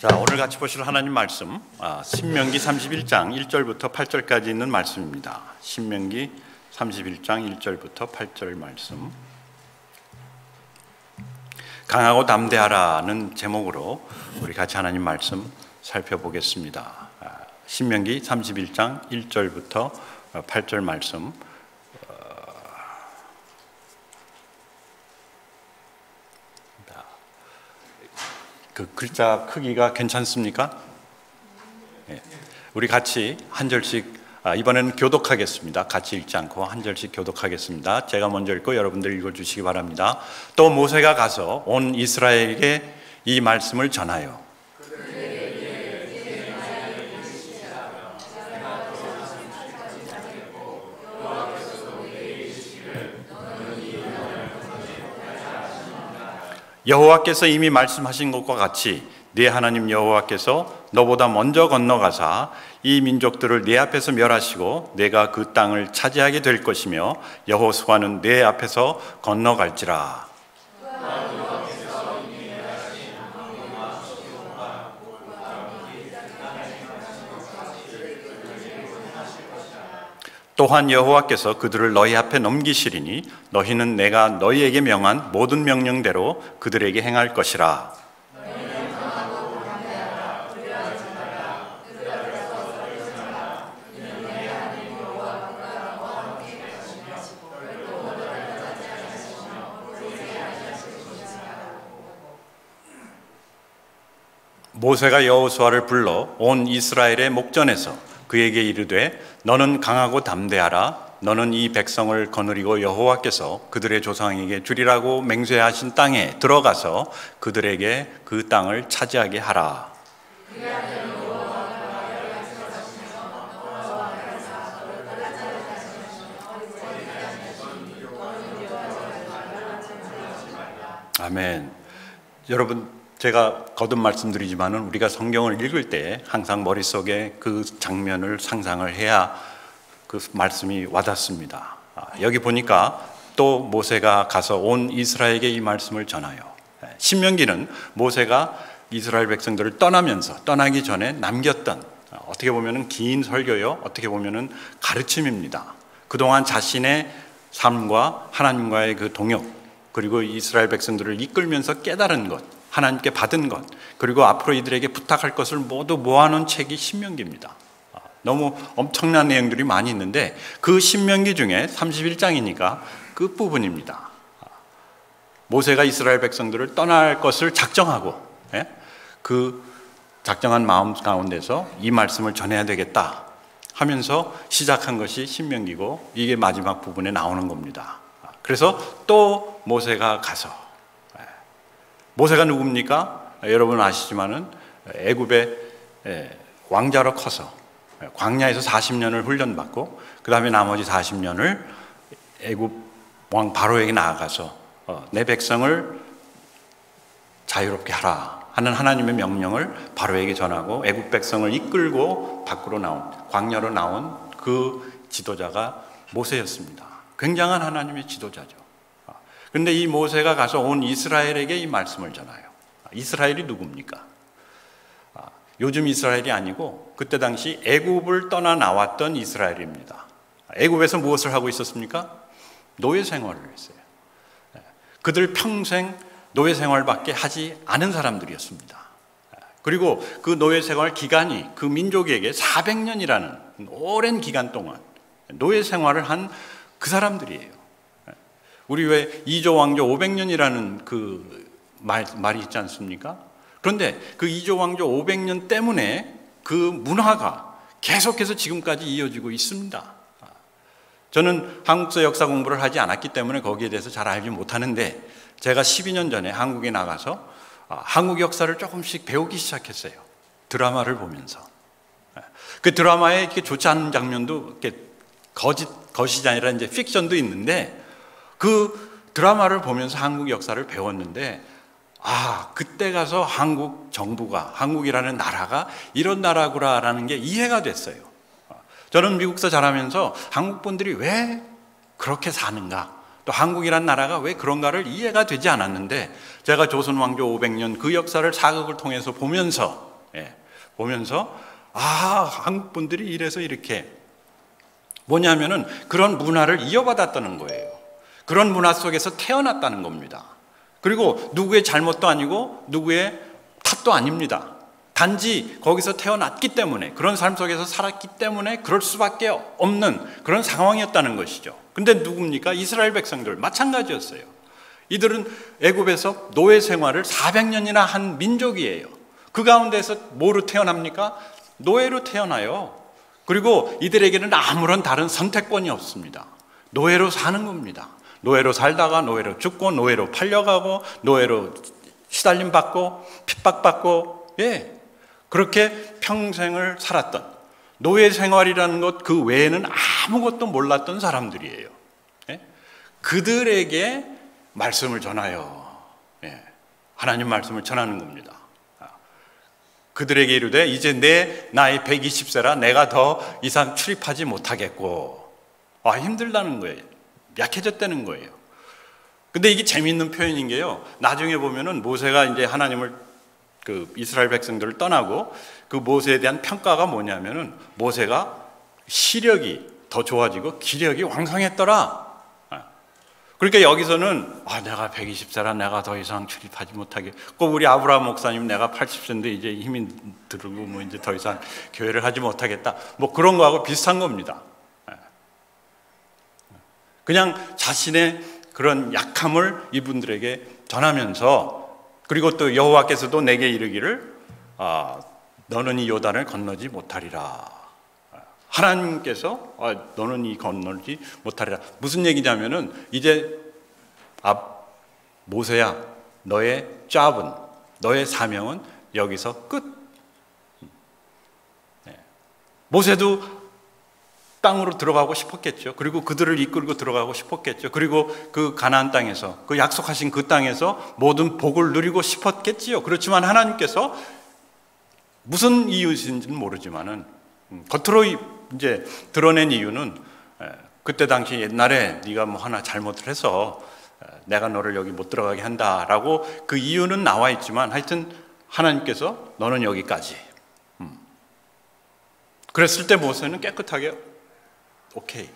자, 오늘 같이 보실 하나님 말씀 신명기 31장 1절부터 8절까지 있는 말씀입니다. 신명기 31장 1절부터 8절 말씀. 강하고 담대하라는 제목으로 우리 같이 하나님 말씀 살펴보겠습니다. 신명기 31장 1절부터 8절 말씀. 그 글자 크기가 괜찮습니까? 네. 우리 같이 한 절씩 이번에는 교독하겠습니다. 같이 읽지 않고 한 절씩 교독하겠습니다. 제가 먼저 읽고 여러분들 읽어주시기 바랍니다. 또 모세가 가서 온 이스라엘에게 이 말씀을 전하여 여호와께서 이미 말씀하신 것과 같이 네 하나님 여호와께서 너보다 먼저 건너가사 이 민족들을 네 앞에서 멸하시고 내가 그 땅을 차지하게 될 것이며 여호수아는 네 앞에서 건너갈지라. 또한 여호와께서 그들을 너희 앞에 넘기시리니 너희는 내가 너희에게 명한 모든 명령대로 그들에게 행할 것이라. 모세가 여호수아를 불러 온 이스라엘의 목전에서 그에게 이르되 너는 강하고 담대하라. 너는 이 백성을 거느리고 여호와께서 그들의 조상에게 주리라고 맹세하신 땅에 들어가서 그들에게 그 땅을 차지하게 하라. 아멘. 여러분, 제가 거듭 말씀드리지만은 우리가 성경을 읽을 때 항상 머릿속에 그 장면을 상상을 해야 그 말씀이 와닿습니다. 여기 보니까 또 모세가 가서 온 이스라엘에게 이 말씀을 전하여. 신명기는 모세가 이스라엘 백성들을 떠나기 전에 남겼던 어떻게 보면은 긴 설교요, 어떻게 보면은 가르침입니다. 그동안 자신의 삶과 하나님과의 그 동역, 그리고 이스라엘 백성들을 이끌면서 깨달은 것, 하나님께 받은 것, 그리고 앞으로 이들에게 부탁할 것을 모두 모아놓은 책이 신명기입니다. 너무 엄청난 내용들이 많이 있는데 그 신명기 중에 31장이니까 끝부분입니다. 모세가 이스라엘 백성들을 떠날 것을 작정하고 그 작정한 마음 가운데서 이 말씀을 전해야 되겠다 하면서 시작한 것이 신명기고 이게 마지막 부분에 나오는 겁니다. 그래서 또 모세가 가서, 모세가 누굽니까? 여러분 아시지만은 애굽의 왕자로 커서 광야에서 40년을 훈련받고 그 다음에 나머지 40년을 애굽 왕 바로에게 나아가서 내 백성을 자유롭게 하라 하는 하나님의 명령을 바로에게 전하고 애굽 백성을 이끌고 밖으로 나온, 광야로 나온 그 지도자가 모세였습니다. 굉장한 하나님의 지도자죠. 그런데 이 모세가 가서 온 이스라엘에게 이 말씀을 전하요. 이스라엘이 누굽니까? 요즘 이스라엘이 아니고 그때 당시 애굽을 떠나 나왔던 이스라엘입니다. 애굽에서 무엇을 하고 있었습니까? 노예 생활을 했어요. 그들 평생 노예 생활밖에 하지 않은 사람들이었습니다. 그리고 그 노예 생활 기간이 그 민족에게 400년이라는 오랜 기간 동안 노예 생활을 한 그 사람들이에요. 우리 왜 이조 왕조 500년이라는 그 말이 있지 않습니까? 그런데 그 이조 왕조 500년 때문에 그 문화가 계속해서 지금까지 이어지고 있습니다. 저는 한국사 역사 공부를 하지 않았기 때문에 거기에 대해서 잘 알지 못하는데 제가 12년 전에 한국에 나가서 한국 역사를 조금씩 배우기 시작했어요. 드라마를 보면서. 그 드라마에 이렇게 좋지 않은 장면도 이렇게 거짓이 아니라 이제 픽션도 있는데 그 드라마를 보면서 한국 역사를 배웠는데 그때 가서 한국 정부가, 한국이라는 나라가 이런 나라구나라는 게 이해가 됐어요. 저는 미국서 자라면서 한국 분들이 왜 그렇게 사는가, 또 한국이란 나라가 왜 그런가를 이해가 되지 않았는데 제가 조선 왕조 500년 그 역사를 사극을 통해서 보면서 예. 보면서 한국 분들이 이래서 이렇게 뭐냐면은 그런 문화를 이어받았다는 거예요. 그런 문화 속에서 태어났다는 겁니다. 그리고 누구의 잘못도 아니고 누구의 탓도 아닙니다. 단지 거기서 태어났기 때문에, 그런 삶 속에서 살았기 때문에 그럴 수밖에 없는 그런 상황이었다는 것이죠. 근데 누굽니까? 이스라엘 백성들 마찬가지였어요. 이들은 애굽에서 노예 생활을 400년이나 한 민족이에요. 그 가운데서 뭐로 태어납니까? 노예로 태어나요. 그리고 이들에게는 아무런 다른 선택권이 없습니다. 노예로 사는 겁니다. 노예로 살다가 노예로 죽고, 노예로 팔려가고, 노예로 시달림 받고 핍박받고, 그렇게 평생을 살았던, 노예 생활이라는 것 그 외에는 아무것도 몰랐던 사람들이에요. 그들에게 말씀을 전하여, 하나님 말씀을 전하는 겁니다. 그들에게 이르되 이제 내 나이 120세라 내가 더 이상 출입하지 못하겠고. 힘들다는 거예요. 약해졌다는 거예요. 근데 이게 재미있는 표현인 게요, 나중에 보면은 모세가 이제 하나님을, 그 이스라엘 백성들을 떠나고 그 모세에 대한 평가가 뭐냐면은 모세가 시력이 더 좋아지고 기력이 왕성했더라. 그러니까 여기서는 내가 120세라 내가 더 이상 출입하지 못하게, 꼭 우리 아브라함 목사님 내가 80세인데 이제 힘이 들고 뭐 이제 더 이상 교회를 하지 못하겠다, 뭐 그런 거하고 비슷한 겁니다. 그냥 자신의 그런 약함을 이분들에게 전하면서, 그리고 또 여호와께서도 내게 이르기를 너는 이 요단을 건너지 못하리라. 하나님께서 너는 이 건너지 못하리라. 무슨 얘기냐면은 이제 모세야, 너의 잡은, 너의 사명은 여기서 끝. 모세도 땅으로 들어가고 싶었겠죠. 그리고 그들을 이끌고 들어가고 싶었겠죠. 그리고 그 가나안 땅에서, 그 약속하신 그 땅에서 모든 복을 누리고 싶었겠지요. 그렇지만 하나님께서 무슨 이유인지는 모르지만은 겉으로 이제 드러낸 이유는, 그때 당시 옛날에 네가 뭐 하나 잘못을 해서 내가 너를 여기 못 들어가게 한다라고 그 이유는 나와 있지만, 하여튼 하나님께서 너는 여기까지. 그랬을 때 모세는 깨끗하게 오케이.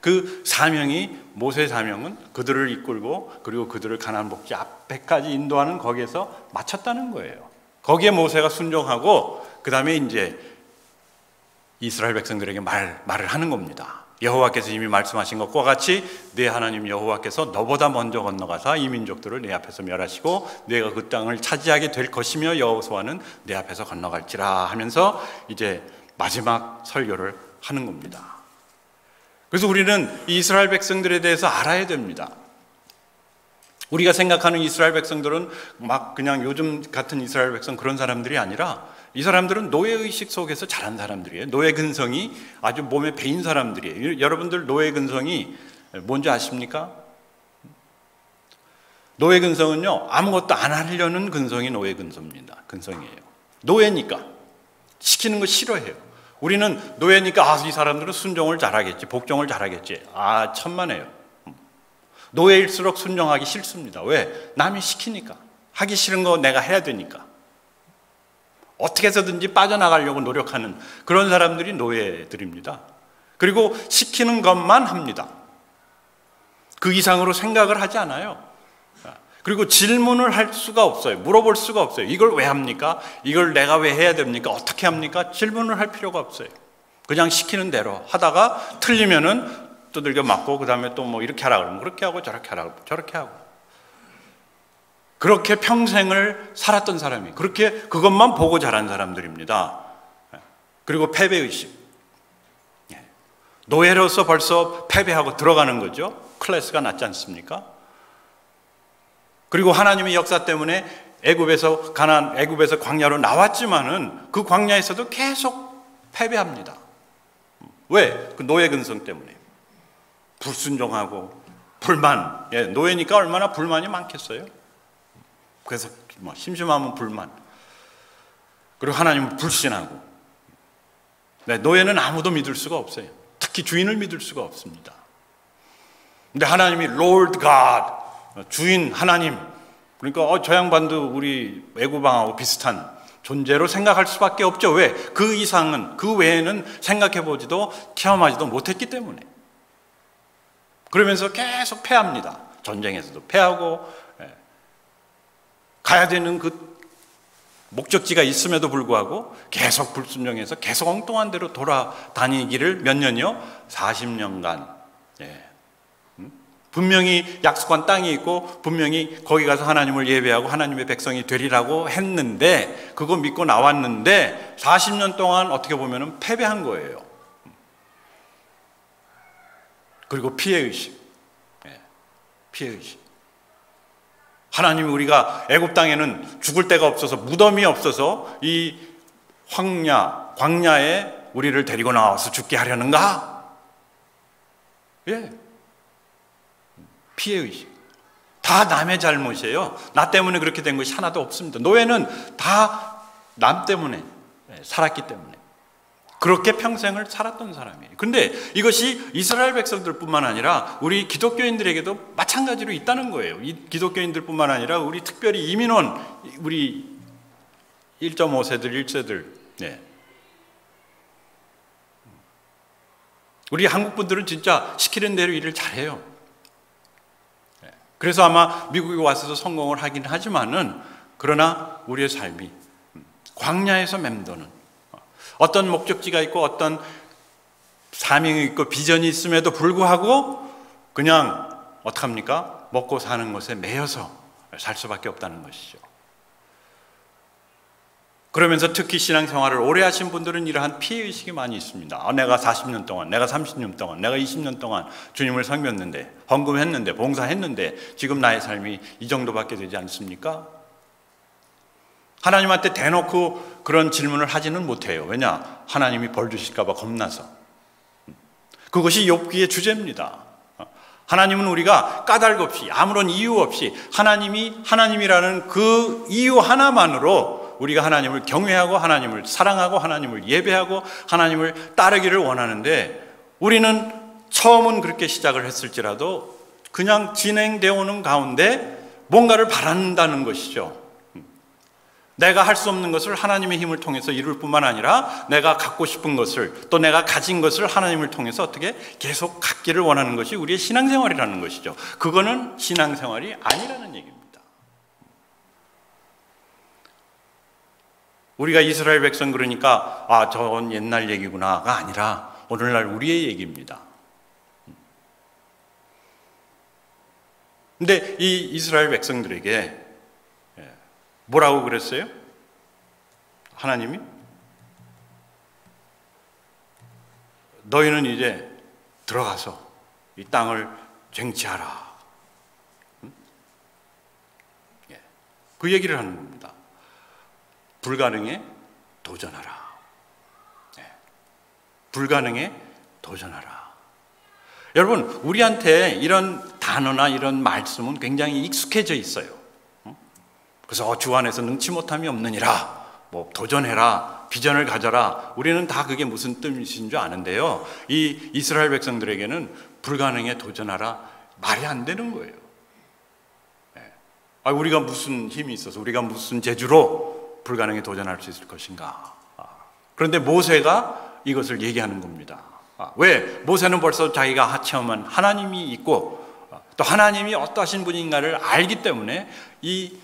그 사명이, 모세의 사명은 그들을 이끌고 그리고 그들을 가나안 복지 앞에까지 인도하는, 거기에서 마쳤다는 거예요. 거기에 모세가 순종하고 그 다음에 이제 이스라엘 백성들에게 말을 하는 겁니다. 여호와께서 이미 말씀하신 것과 같이 네 하나님 여호와께서 너보다 먼저 건너가사 이 민족들을 내 앞에서 멸하시고 내가 그 땅을 차지하게 될 것이며 여호수아는 내 앞에서 건너갈지라 하면서 이제 마지막 설교를 하는 겁니다. 그래서 우리는 이스라엘 백성들에 대해서 알아야 됩니다. 우리가 생각하는 이스라엘 백성들은 막 그냥 요즘 같은 이스라엘 백성 그런 사람들이 아니라, 이 사람들은 노예의식 속에서 자란 사람들이에요. 노예 근성이 아주 몸에 배인 사람들이에요. 여러분들 노예 근성이 뭔지 아십니까? 노예 근성은요, 아무것도 안 하려는 근성이 노예 근성이에요. 노예니까 시키는 거 싫어해요. 우리는 노예니까 이 사람들은 순종을 잘하겠지, 복종을 잘하겠지. 천만에요. 노예일수록 순종하기 싫습니다. 왜? 남이 시키니까. 하기 싫은 거 내가 해야 되니까. 어떻게 해서든지 빠져나가려고 노력하는 그런 사람들이 노예들입니다. 그리고 시키는 것만 합니다. 그 이상으로 생각을 하지 않아요. 그리고 질문을 할 수가 없어요. 물어볼 수가 없어요. 이걸 왜 합니까? 이걸 내가 왜 해야 됩니까? 어떻게 합니까? 질문을 할 필요가 없어요. 그냥 시키는 대로 하다가 틀리면은 두들겨 맞고, 그 다음에 또 뭐 이렇게 하라 그러면 그렇게 하고, 저렇게 하라 그러면 저렇게 하고. 그렇게 평생을 살았던 사람이, 그렇게 그것만 보고 자란 사람들입니다. 그리고 패배의식. 노예로서 벌써 패배하고 들어가는 거죠. 클래스가 낮지 않습니까? 그리고 하나님의 역사 때문에 애굽에서 광야로 나왔지만은 그 광야에서도 계속 패배합니다. 왜? 그 노예 근성 때문에. 불순종하고 불만. 노예니까 얼마나 불만이 많겠어요. 그래서 뭐 심심하면 불만. 그리고 하나님은 불신하고. 노예는 아무도 믿을 수가 없어요. 특히 주인을 믿을 수가 없습니다. 근데 하나님이 Lord God, 주인 하나님. 그러니까 저 양반도 우리 애굽왕하고 비슷한 존재로 생각할 수밖에 없죠. 왜? 그 이상은, 그 외에는 생각해보지도 체험하지도 못했기 때문에. 그러면서 계속 패합니다. 전쟁에서도 패하고, 가야 되는 그 목적지가 있음에도 불구하고 계속 불순종해서 계속 엉뚱한 대로 돌아다니기를 몇 년이요? 40년간. 분명히 약속한 땅이 있고 분명히 거기 가서 하나님을 예배하고 하나님의 백성이 되리라고 했는데, 그거 믿고 나왔는데 40년 동안 어떻게 보면 패배한 거예요. 그리고 피해의식. 피해의식. 하나님이 우리가 애굽 땅에는 죽을 데가 없어서, 무덤이 없어서 이 광야에 우리를 데리고 나와서 죽게 하려는가? 예. 피해의식. 다 남의 잘못이에요. 나 때문에 그렇게 된 것이 하나도 없습니다. 노예는 다 남 때문에 살았기 때문에 그렇게 평생을 살았던 사람이에요. 그런데 이것이 이스라엘 백성들뿐만 아니라 우리 기독교인들에게도 마찬가지로 있다는 거예요. 이 기독교인들뿐만 아니라 우리 특별히 이민원, 우리 1.5세들, 1세들, 우리 한국 분들은 진짜 시키는 대로 일을 잘해요. 그래서 아마 미국에 와서도 성공을 하긴 하지만은, 그러나 우리의 삶이 광야에서 맴도는, 어떤 목적지가 있고 어떤 사명이 있고 비전이 있음에도 불구하고 그냥 어떡합니까? 먹고 사는 것에 매여서 살 수밖에 없다는 것이죠. 그러면서 특히 신앙생활을 오래 하신 분들은 이러한 피해의식이 많이 있습니다. 내가 40년 동안, 내가 30년 동안, 내가 20년 동안 주님을 섬겼는데, 헌금했는데, 봉사했는데 지금 나의 삶이 이 정도밖에 되지 않습니까? 하나님한테 대놓고 그런 질문을 하지는 못해요. 왜냐? 하나님이 벌 주실까 봐 겁나서. 그것이 욥기의 주제입니다. 하나님은 우리가 까닭 없이, 아무런 이유 없이 하나님이 하나님이라는 그 이유 하나만으로 우리가 하나님을 경외하고 하나님을 사랑하고 하나님을 예배하고 하나님을 따르기를 원하는데, 우리는 처음은 그렇게 시작을 했을지라도 그냥 진행되어 오는 가운데 뭔가를 바란다는 것이죠. 내가 할 수 없는 것을 하나님의 힘을 통해서 이룰 뿐만 아니라 내가 갖고 싶은 것을, 또 내가 가진 것을 하나님을 통해서 어떻게 계속 갖기를 원하는 것이 우리의 신앙생활이라는 것이죠. 그거는 신앙생활이 아니라는 얘기입니다. 우리가 이스라엘 백성 그러니까 저건 옛날 얘기구나가 아니라 오늘날 우리의 얘기입니다. 근데 이 이스라엘 백성들에게 뭐라고 그랬어요? 하나님이 너희는 이제 들어가서 이 땅을 쟁취하라. 그 얘기를 하는 겁니다. 불가능에 도전하라. 불가능에 도전하라. 여러분, 우리한테 이런 단어나 이런 말씀은 굉장히 익숙해져 있어요. 그래서 주 안에서 능치 못함이 없느니라, 뭐 도전해라, 비전을 가져라. 우리는 다 그게 무슨 뜻인 줄 아는데요, 이 이스라엘 백성들에게는 불가능에 도전하라 말이 안 되는 거예요. 우리가 무슨 힘이 있어서, 우리가 무슨 재주로 불가능에 도전할 수 있을 것인가. 그런데 모세가 이것을 얘기하는 겁니다. 왜? 모세는 벌써 자기가 체험한 하나님이 있고 또 하나님이 어떠하신 분인가를 알기 때문에 이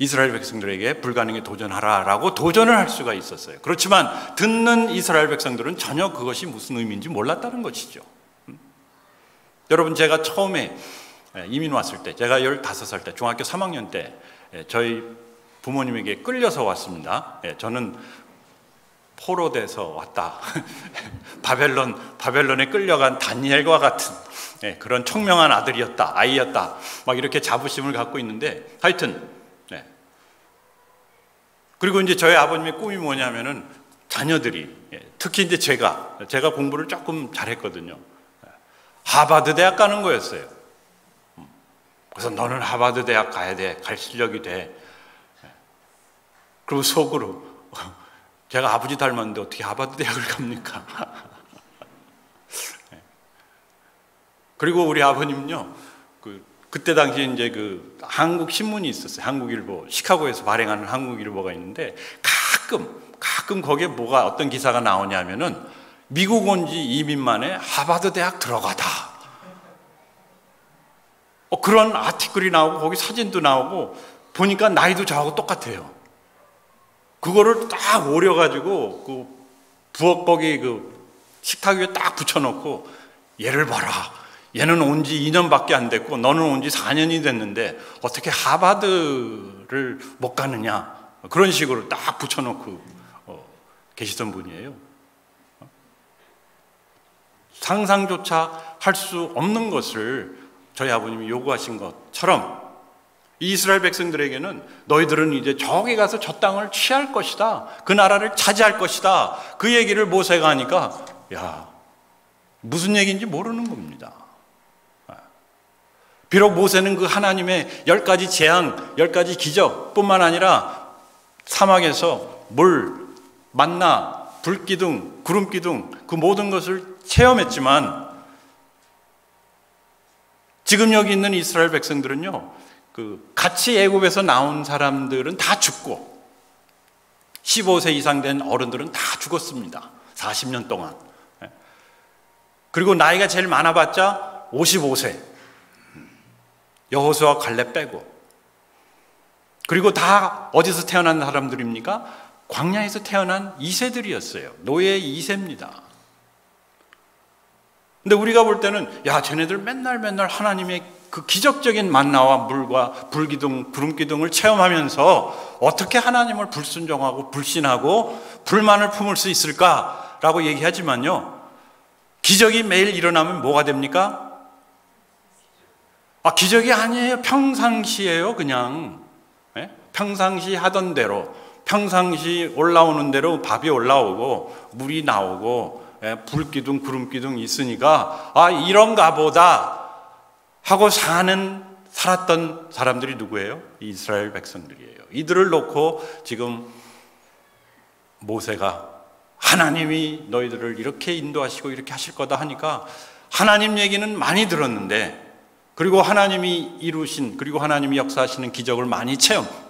이스라엘 백성들에게 불가능에 도전하라라고 도전을 할 수가 있었어요. 그렇지만 듣는 이스라엘 백성들은 전혀 그것이 무슨 의미인지 몰랐다는 것이죠. 여러분, 제가 처음에 이민 왔을 때, 제가 15살 때, 중학교 3학년 때 저희 부모님에게 끌려서 왔습니다. 저는 포로돼서 왔다. 바벨론에 끌려간 다니엘과 같은 그런 청명한 아이였다. 막 이렇게 자부심을 갖고 있는데, 하여튼 그리고 이제 저희 아버님의 꿈이 뭐냐면은 자녀들이, 특히 이제 제가 공부를 조금 잘했거든요. 하버드 대학 가는 거였어요. 그래서 너는 하버드 대학 가야 돼. 갈 실력이 돼. 그리고 속으로 제가 아버지 닮았는데 어떻게 하버드 대학을 갑니까? 그리고 우리 아버님은요, 그때 당시에 이제 그 한국 신문이 있었어요. 한국일보, 시카고에서 발행하는 한국일보가 있는데 가끔 거기에 뭐가 어떤 기사가 나오냐면은 미국 온 지 이민 만에 하버드 대학 들어가다. 그런 아티클이 나오고 거기 사진도 나오고 보니까 나이도 저하고 똑같아요. 그거를 딱 오려가지고 그 부엌거기 그 식탁 위에 딱 붙여놓고 얘를 봐라. 얘는 온 지 2년밖에 안 됐고 너는 온 지 4년이 됐는데 어떻게 하버드를 못 가느냐. 그런 식으로 딱 붙여놓고 계시던 분이에요. 상상조차 할 수 없는 것을 저희 아버님이 요구하신 것처럼 이스라엘 백성들에게는 너희들은 이제 저기 가서 저 땅을 취할 것이다. 그 나라를 차지할 것이다. 그 얘기를 모세가 하니까 야, 무슨 얘기인지 모르는 겁니다. 비록 모세는 그 하나님의 10가지 재앙, 10가지 기적뿐만 아니라 사막에서 물, 만나, 불기둥, 구름기둥 그 모든 것을 체험했지만 지금 여기 있는 이스라엘 백성들은요, 같이 애굽에서 나온 사람들은 다 죽고 15세 이상 된 어른들은 다 죽었습니다. 40년 동안. 그리고 나이가 제일 많아봤자 55세. 여호수아 갈렙 빼고. 그리고 다 어디서 태어난 사람들입니까? 광야에서 태어난 2세들이었어요. 노예 2세입니다. 근데 우리가 볼 때는 야, 쟤네들 맨날 하나님의 그 기적적인 만나와 물과 불기둥, 구름기둥을 체험하면서 어떻게 하나님을 불순종하고 불신하고 불만을 품을 수 있을까라고 얘기하지만요, 기적이 매일 일어나면 뭐가 됩니까? 기적이 아니에요. 평상시예요. 그냥 평상시 하던 대로, 평상시 올라오는 대로 밥이 올라오고 물이 나오고 불기둥, 구름기둥 있으니까 이런가 보다 하고 살았던 사람들이 누구예요? 이스라엘 백성들이에요. 이들을 놓고 지금 모세가 하나님이 너희들을 이렇게 인도하시고 이렇게 하실 거다 하니까 하나님 얘기는 많이 들었는데, 그리고 하나님이 이루신, 그리고 하나님이 역사하시는 기적을 많이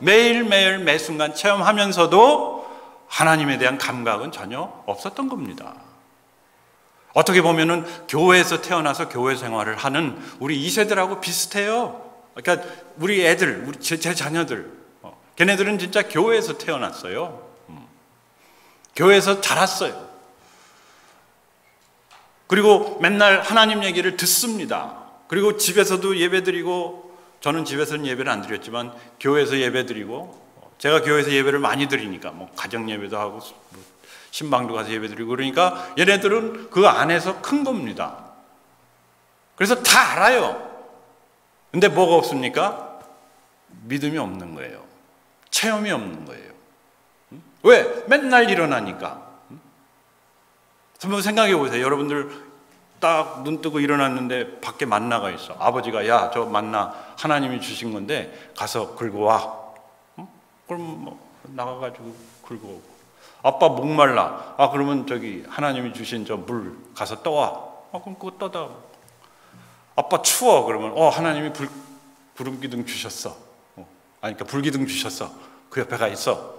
매일매일 매순간 체험하면서도 하나님에 대한 감각은 전혀 없었던 겁니다. 어떻게 보면은 교회에서 태어나서 교회 생활을 하는 우리 2세들하고 비슷해요. 그러니까 우리 애들, 제 자녀들, 걔네들은 진짜 교회에서 태어났어요. 교회에서 자랐어요. 그리고 맨날 하나님 얘기를 듣습니다. 그리고 집에서도 예배드리고, 저는 집에서는 예배를 안 드렸지만 교회에서 예배드리고, 제가 교회에서 예배를 많이 드리니까 가정 예배도 하고 신방도 가서 예배드리고 그러니까 얘네들은 그 안에서 큰 겁니다. 그래서 다 알아요. 근데 뭐가 없습니까? 믿음이 없는 거예요. 체험이 없는 거예요. 왜? 맨날 일어나니까. 한번 생각해 보세요. 여러분들 딱 눈 뜨고 일어났는데 밖에 만나가 있어. 아버지가 야, 저 만나 하나님이 주신 건데 가서 긁어 와. 그럼 나가가지고 긁어 오고. 아빠 목말라. 그러면 저기 하나님이 주신 저 물 가서 떠와. 그럼 그거 떠다. 아빠 추워. 그러면 하나님이 구름기둥 주셨어. 그러니까 불기둥 주셨어. 그 옆에 가 있어.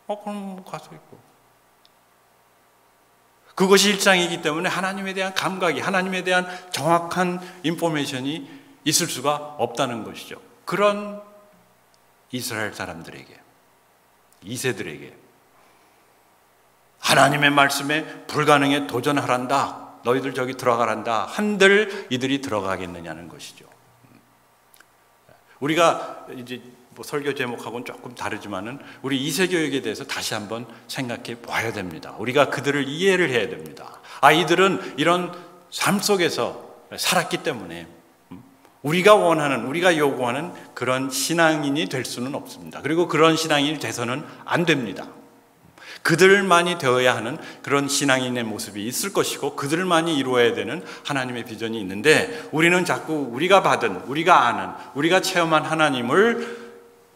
그럼 가서 있고. 그것이 일상이기 때문에 하나님에 대한 감각이, 하나님에 대한 정확한 인포메이션이 있을 수가 없다는 것이죠. 그런 이스라엘 사람들에게, 2세들에게 하나님의 말씀에 불가능에 도전하란다. 너희들 저기 들어가란다. 한들 이들이 들어가겠느냐는 것이죠. 우리가 이제 설교 제목하고는 조금 다르지만은 우리 2세 교육에 대해서 다시 한번 생각해 봐야 됩니다. 우리가 그들을 이해를 해야 됩니다. 이들은 이런 삶 속에서 살았기 때문에 우리가 원하는, 우리가 요구하는 그런 신앙인이 될 수는 없습니다. 그리고 그런 신앙인이 돼서는 안 됩니다. 그들만이 되어야 하는 그런 신앙인의 모습이 있을 것이고 그들만이 이루어야 되는 하나님의 비전이 있는데, 우리는 자꾸 우리가 받은, 우리가 아는, 우리가 체험한 하나님을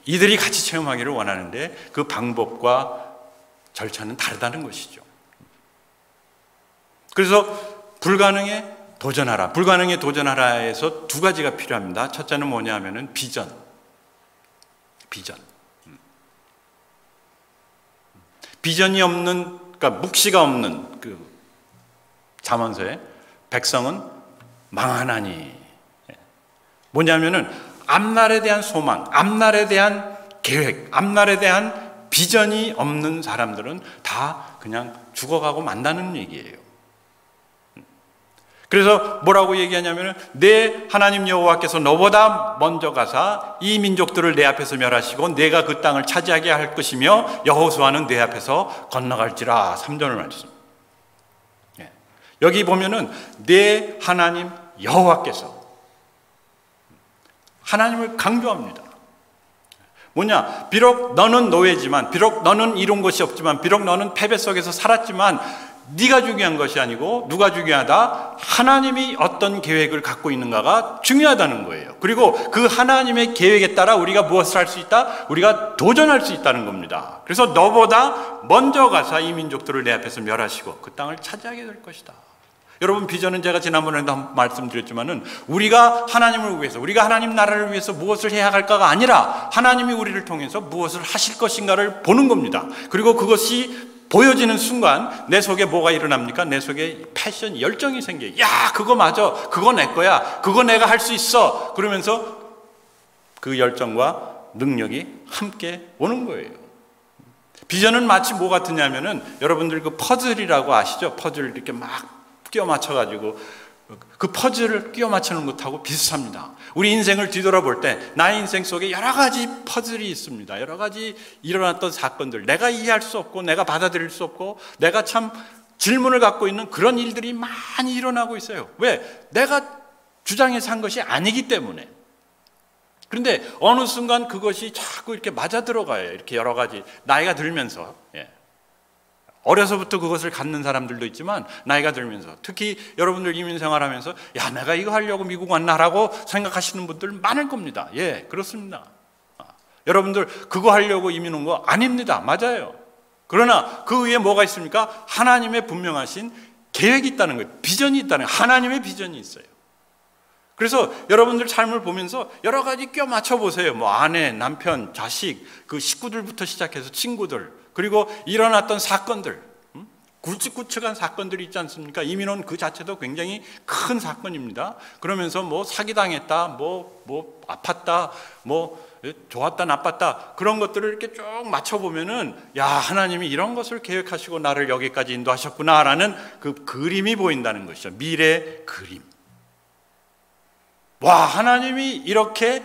이들이 같이 체험하기를 원하는데 그 방법과 절차는 다르다는 것이죠. 그래서 불가능에 도전하라. 불가능에 도전하라에서 두 가지가 필요합니다. 첫째는 뭐냐 하면은 비전. 비전이 없는, 그러니까 묵시가 없는 그 잠언서에 백성은 망하나니. 뭐냐면은 앞날에 대한 소망, 앞날에 대한 계획, 앞날에 대한 비전이 없는 사람들은 다 그냥 죽어가고 만다는 얘기예요. 그래서 뭐라고 얘기하냐면은 내 하나님 여호와께서 너보다 먼저 가사 이 민족들을 내 앞에서 멸하시고 내가 그 땅을 차지하게 할 것이며 여호수아는 내 앞에서 건너갈지라. 3절을 말씀. 여기 보면은 내 하나님 여호와께서, 하나님을 강조합니다. 뭐냐? 비록 너는 노예지만, 비록 너는 이룬 것이 없지만, 비록 너는 패배 속에서 살았지만 네가 중요한 것이 아니고 누가 중요하다? 하나님이 어떤 계획을 갖고 있는가가 중요하다는 거예요. 그리고 그 하나님의 계획에 따라 우리가 무엇을 할 수 있다? 우리가 도전할 수 있다는 겁니다. 그래서 너보다 먼저 가서 이 민족들을 내 앞에서 멸하시고 그 땅을 차지하게 될 것이다. 여러분, 비전은 제가 지난번에도 말씀드렸지만은 우리가 하나님을 위해서, 우리가 하나님 나라를 위해서 무엇을 해야 할까가 아니라 하나님이 우리를 통해서 무엇을 하실 것인가를 보는 겁니다. 그리고 그것이 보여지는 순간 내 속에 뭐가 일어납니까? 내 속에 패션, 열정이 생겨요. 야, 그거 맞아. 그거 내 거야. 그거 내가 할 수 있어. 그러면서 그 열정과 능력이 함께 오는 거예요. 비전은 마치 뭐 같으냐면은 여러분들 그 퍼즐이라고 아시죠? 퍼즐 이렇게 막 끼워 맞춰가지고 그 퍼즐을 끼워 맞추는 것하고 비슷합니다. 우리 인생을 뒤돌아볼 때 나의 인생 속에 여러 가지 퍼즐이 있습니다. 여러 가지 일어났던 사건들, 내가 이해할 수 없고 내가 받아들일 수 없고 내가 참 질문을 갖고 있는 그런 일들이 많이 일어나고 있어요. 왜? 내가 주장해서 한 것이 아니기 때문에. 그런데 어느 순간 그것이 자꾸 이렇게 맞아 들어가요. 이렇게 여러 가지 나이가 들면서. 어려서부터 그것을 갖는 사람들도 있지만 나이가 들면서, 특히 여러분들 이민생활하면서 야, 내가 이거 하려고 미국 왔나라고 생각하시는 분들 많을 겁니다. 예, 그렇습니다. 여러분들 그거 하려고 이민 온 거 아닙니다. 맞아요. 그러나 그 위에 뭐가 있습니까? 하나님의 분명하신 계획이 있다는 거예요. 비전이 있다는 거예요. 하나님의 비전이 있어요. 그래서 여러분들 삶을 보면서 여러 가지 껴 맞춰 보세요. 뭐 아내, 남편, 자식, 그 식구들부터 시작해서 친구들, 그리고 일어났던 사건들, 굵직굵직한 사건들이 있지 않습니까? 이민원 그 자체도 굉장히 큰 사건입니다. 그러면서 뭐 사기당했다, 뭐 아팠다, 뭐 좋았다, 나빴다, 그런 것들을 이렇게 쭉 맞춰보면은 야, 하나님이 이런 것을 계획하시고 나를 여기까지 인도하셨구나라는 그 그림이 보인다는 것이죠. 미래 그림. 와, 하나님이 이렇게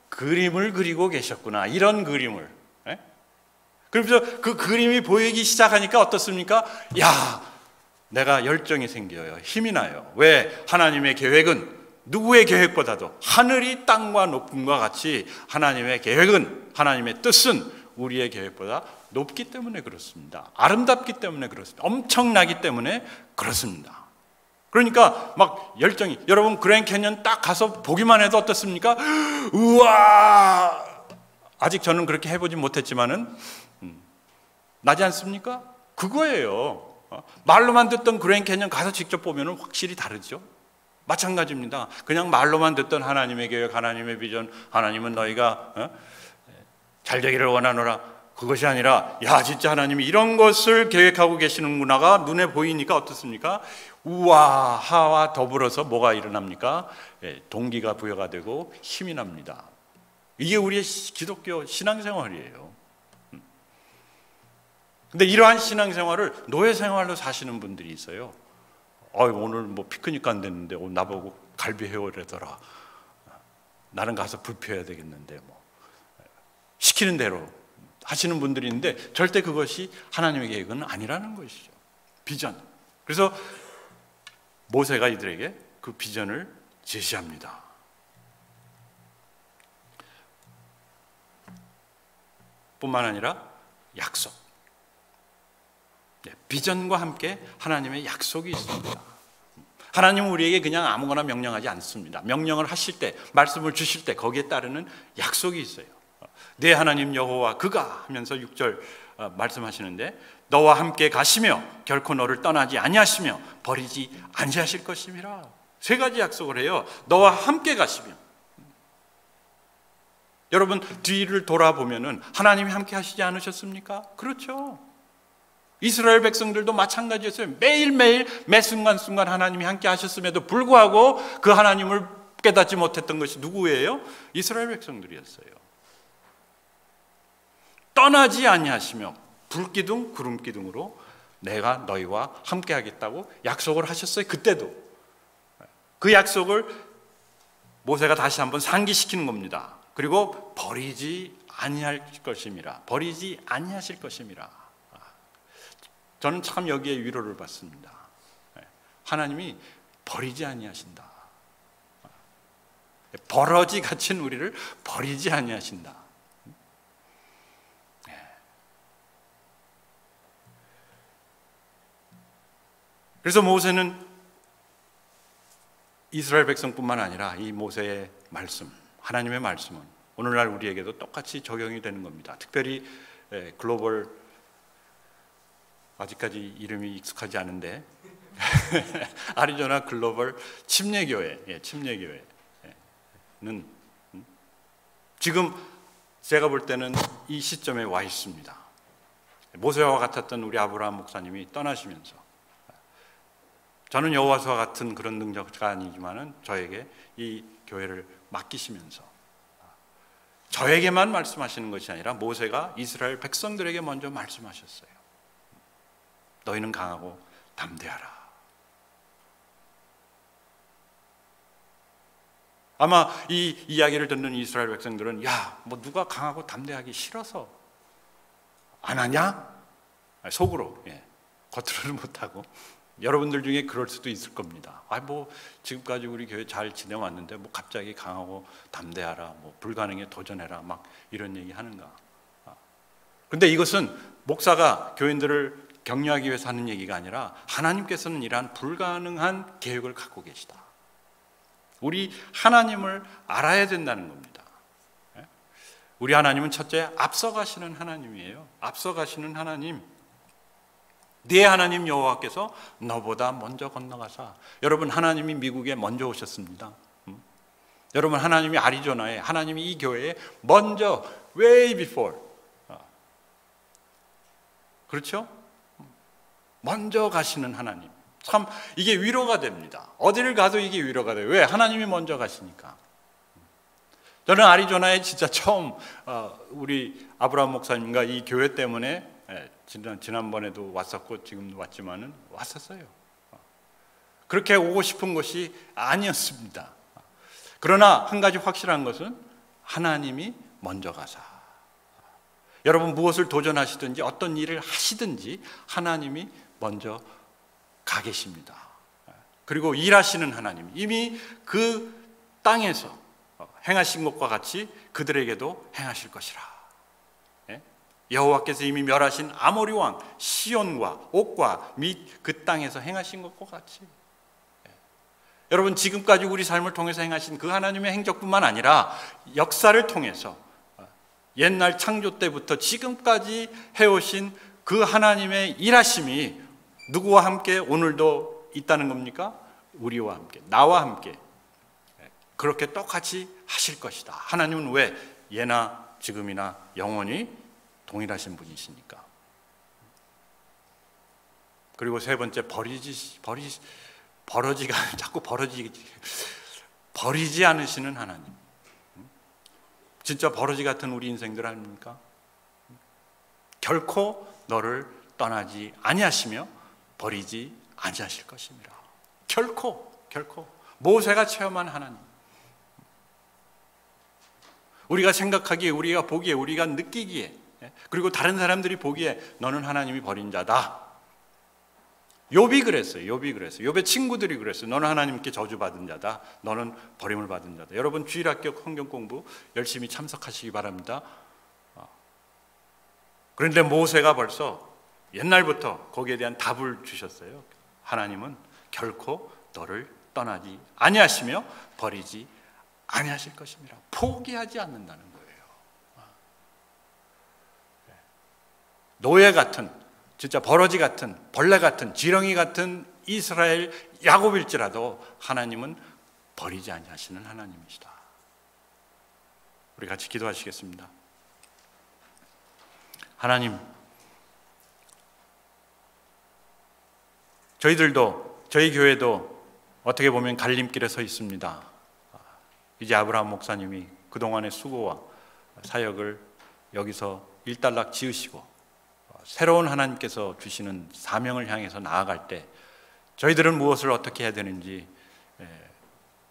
그림을 그리고 계셨구나. 이런 그림을. 그래서 그 그림이 보이기 시작하니까 어떻습니까? 야, 내가 열정이 생겨요. 힘이 나요. 왜? 하나님의 계획은 누구의 계획보다도 하늘이 땅과 높음과 같이 하나님의 계획은, 하나님의 뜻은 우리의 계획보다 높기 때문에 그렇습니다. 아름답기 때문에 그렇습니다. 엄청나기 때문에 그렇습니다. 그러니까 막 열정이, 여러분 그랜드 캐년 딱 가서 보기만 해도 어떻습니까? 우와! 아직 저는 그렇게 해보지 못했지만은 나지 않습니까? 그거예요. 말로만 듣던 그랜드 캐년 가서 직접 보면 확실히 다르죠. 마찬가지입니다. 그냥 말로만 듣던 하나님의 계획, 하나님의 비전, 하나님은 너희가 잘 되기를 원하노라, 그것이 아니라 야, 진짜 하나님이 이런 것을 계획하고 계시는구나가 눈에 보이니까 어떻습니까? 우와하와 더불어서 뭐가 일어납니까? 동기가 부여가 되고 힘이 납니다. 이게 우리의 기독교 신앙생활이에요. 근데 이러한 신앙생활을 노예생활로 사시는 분들이 있어요. 오늘 뭐 피크닉 간댔는데 나보고 갈비 해오래더라. 나는 가서 불 피워야 되겠는데 뭐 시키는 대로 하시는 분들이 있는데 절대 그것이 하나님의 계획은 아니라는 것이죠. 비전. 그래서 모세가 이들에게 그 비전을 제시합니다. 뿐만 아니라 약속. 비전과 함께 하나님의 약속이 있습니다. 하나님은 우리에게 그냥 아무거나 명령하지 않습니다. 명령을 하실 때, 말씀을 주실 때 거기에 따르는 약속이 있어요. 내 하나님 여호와 그가 하면서 6절 말씀하시는데 너와 함께 가시며 결코 너를 떠나지 아니하시며 버리지 아니하실 것임이라. 세 가지 약속을 해요. 너와 함께 가시며. 여러분 뒤를 돌아보면은 하나님이 함께 하시지 않으셨습니까? 그렇죠. 이스라엘 백성들도 마찬가지였어요. 매일매일 매 순간순간 하나님이 함께 하셨음에도 불구하고 그 하나님을 깨닫지 못했던 것이 누구예요? 이스라엘 백성들이었어요. 떠나지 아니하시며 불기둥 구름기둥으로 내가 너희와 함께 하겠다고 약속을 하셨어요. 그때도 그 약속을 모세가 다시 한번 상기시키는 겁니다. 그리고 버리지 아니할 것임이라, 버리지 아니하실 것임이라. 저는 참 여기에 위로를 받습니다. 하나님이 버리지 아니하신다. 버러지 갇힌 우리를 버리지 아니하신다. 그래서 모세는 이스라엘 백성뿐만 아니라 이 모세의 말씀, 하나님의 말씀은 오늘날 우리에게도 똑같이 적용이 되는 겁니다. 특별히 글로벌, 아직까지 이름이 익숙하지 않은데 아리조나 글로벌 침례교회, 침례교회는 지금 제가 볼 때는 이 시점에 와 있습니다. 모세와 같았던 우리 아브라함 목사님이 떠나시면서, 저는 여호와서와 같은 그런 능력자가 아니지만은 저에게 이 교회를 맡기시면서 저에게만 말씀하시는 것이 아니라 모세가 이스라엘 백성들에게 먼저 말씀하셨어요. 너희는 강하고 담대하라. 아마 이 이야기를 듣는 이스라엘 백성들은 야, 뭐 누가 강하고 담대하기 싫어서 안 하냐? 속으로, 겉으로는 못하고. 여러분들 중에 그럴 수도 있을 겁니다. 뭐 지금까지 우리 교회 잘 지내왔는데 뭐 갑자기 강하고 담대하라, 뭐 불가능에 도전해라, 막 이런 얘기 하는가? 그런데 이것은 목사가 교인들을 격려하기 위해서 하는 얘기가 아니라 하나님께서는 이러한 불가능한 계획을 갖고 계시다. 우리 하나님을 알아야 된다는 겁니다. 우리 하나님은 첫째, 앞서가시는 하나님이에요. 앞서가시는 하나님. 네 하나님 여호와께서 너보다 먼저 건너가사. 여러분, 하나님이 미국에 먼저 오셨습니다. 여러분, 하나님이 아리조나에, 하나님이 이 교회에 먼저, way before, 그렇죠? 먼저 가시는 하나님. 참 이게 위로가 됩니다. 어디를 가도 이게 위로가 돼요. 왜? 하나님이 먼저 가시니까. 저는 아리조나에 진짜 처음 우리 아브라함 목사님과 이 교회 때문에, 지난번에도 왔었고 지금도 왔지만은 왔었어요. 그렇게 오고 싶은 것이 아니었습니다. 그러나 한 가지 확실한 것은 하나님이 먼저 가사. 여러분, 무엇을 도전하시든지 어떤 일을 하시든지 하나님이 먼저 가 계십니다. 그리고 일하시는 하나님, 이미 그 땅에서 행하신 것과 같이 그들에게도 행하실 것이라. 여호와께서 이미 멸하신 아모리 왕 시온과 옥과 및 그 땅에서 행하신 것과 같이, 여러분, 지금까지 우리 삶을 통해서 행하신 그 하나님의 행적뿐만 아니라 역사를 통해서 옛날 창조 때부터 지금까지 해오신 그 하나님의 일하심이 누구와 함께 오늘도 있다는 겁니까? 우리와 함께, 나와 함께 그렇게 똑같이 하실 것이다. 하나님은 왜? 예나 지금이나 영원히 동일하신 분이시니까. 그리고 세 번째, 자꾸 버리지 않으시는 하나님. 진짜 버러지 같은 우리 인생들 아닙니까? 결코 너를 떠나지 아니하시며 버리지 아니하실 것입니다. 결코 모세가 체험한 하나님, 우리가 생각하기에, 우리가 보기에, 우리가 느끼기에, 그리고 다른 사람들이 보기에 너는 하나님이 버린 자다. 욥이 그랬어요. 욥의 친구들이 그랬어요. 너는 하나님께 저주받은 자다. 너는 버림을 받은 자다. 여러분, 주일학교 성경 공부 열심히 참석하시기 바랍니다. 그런데 모세가 벌써 옛날부터 거기에 대한 답을 주셨어요. 하나님은 결코 너를 떠나지 아니하시며 버리지 아니하실 것입니다. 포기하지 않는다는 거예요. 노예 같은, 진짜 버러지 같은, 벌레 같은, 지렁이 같은 이스라엘 야곱일지라도 하나님은 버리지 아니하시는 하나님이시다. 우리 같이 기도하시겠습니다. 하나님, 저희 교회도 어떻게 보면 갈림길에 서 있습니다. 이제 아브라함 목사님이 그동안의 수고와 사역을 여기서 일단락 지으시고 새로운 하나님께서 주시는 사명을 향해서 나아갈 때 저희들은 무엇을 어떻게 해야 되는지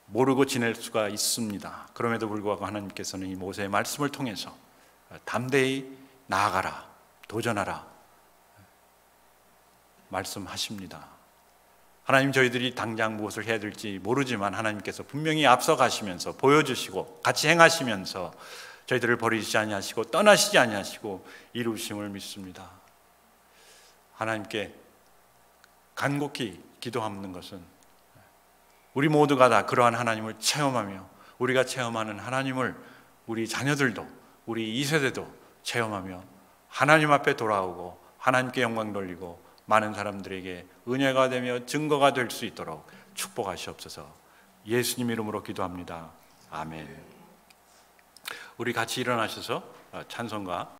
모르고 지낼 수가 있습니다. 그럼에도 불구하고 하나님께서는 이 모세의 말씀을 통해서 담대히 나아가라, 도전하라 말씀하십니다. 하나님, 저희들이 당장 무엇을 해야 될지 모르지만 하나님께서 분명히 앞서 가시면서 보여주시고 같이 행하시면서 저희들을 버리시지 아니하시고 떠나시지 아니하시고 이루심을 믿습니다. 하나님께 간곡히 기도하는 것은 우리 모두가 다 그러한 하나님을 체험하며 우리가 체험하는 하나님을 우리 자녀들도 우리 2세대도 체험하며 하나님 앞에 돌아오고 하나님께 영광 돌리고 많은 사람들에게 은혜가 되며 증거가 될 수 있도록 축복하시옵소서. 예수님 이름으로 기도합니다. 아멘. 우리 같이 일어나셔서 찬송가